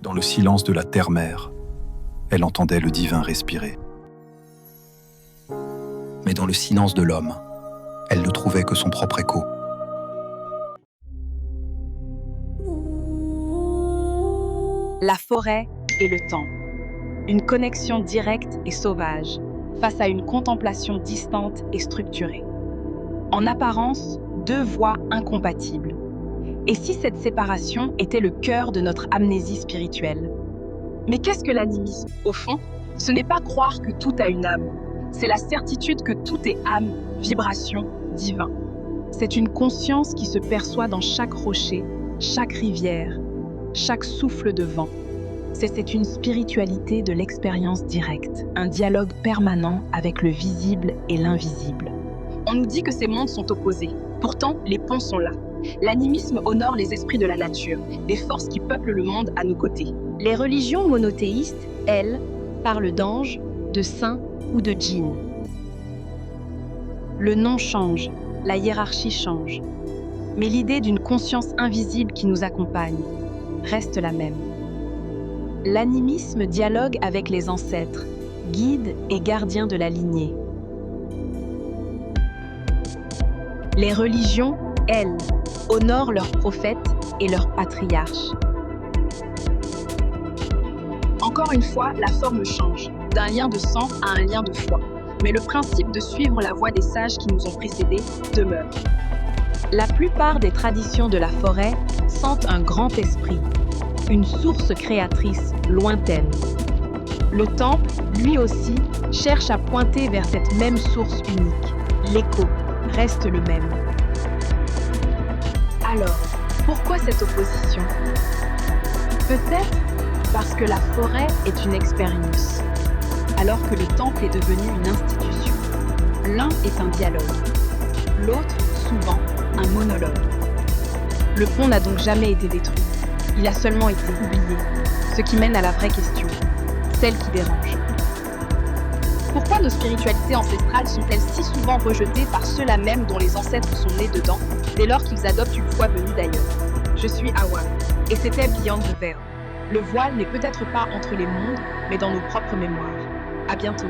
Dans le silence de la terre-mère, elle entendait le divin respirer. Mais dans le silence de l'homme, elle ne trouvait que son propre écho. La forêt et le temps. Une connexion directe et sauvage, face à une contemplation distante et structurée. En apparence, deux voies incompatibles. Et si cette séparation était le cœur de notre amnésie spirituelle? Mais qu'est-ce que l'animisme, au fond? Ce n'est pas croire que tout a une âme. C'est la certitude que tout est âme, vibration, divin. C'est une conscience qui se perçoit dans chaque rocher, chaque rivière, chaque souffle de vent. C'est une spiritualité de l'expérience directe, un dialogue permanent avec le visible et l'invisible. On nous dit que ces mondes sont opposés. Pourtant, les ponts sont là. L'animisme honore les esprits de la nature, les forces qui peuplent le monde à nos côtés. Les religions monothéistes, elles, parlent d'anges, de saints ou de djinns. Le nom change, la hiérarchie change. Mais l'idée d'une conscience invisible qui nous accompagne reste la même. L'animisme dialogue avec les ancêtres, guides et gardiens de la lignée. Les religions, elles, honorent leurs prophètes et leurs patriarches. Encore une fois, la forme change, d'un lien de sang à un lien de foi. Mais le principe de suivre la voie des sages qui nous ont précédés demeure. La plupart des traditions de la forêt sentent un grand esprit, une source créatrice lointaine. Le temple, lui aussi, cherche à pointer vers cette même source unique. L'écho reste le même. Alors, pourquoi cette opposition? Peut-être parce que la forêt est une expérience, alors que le temple est devenu une institution. L'un est un dialogue, l'autre, souvent, un monologue. Le pont n'a donc jamais été détruit. Il a seulement été oublié, ce qui mène à la vraie question, celle qui dérange. Pourquoi nos spiritualités ancestrales sont-elles si souvent rejetées par ceux-là même dont les ancêtres sont nés dedans, dès lors qu'ils adoptent une foi venue d'ailleurs? Je suis Awa, et c'était Beyond the Veil. Le voile n'est peut-être pas entre les mondes, mais dans nos propres mémoires. À bientôt.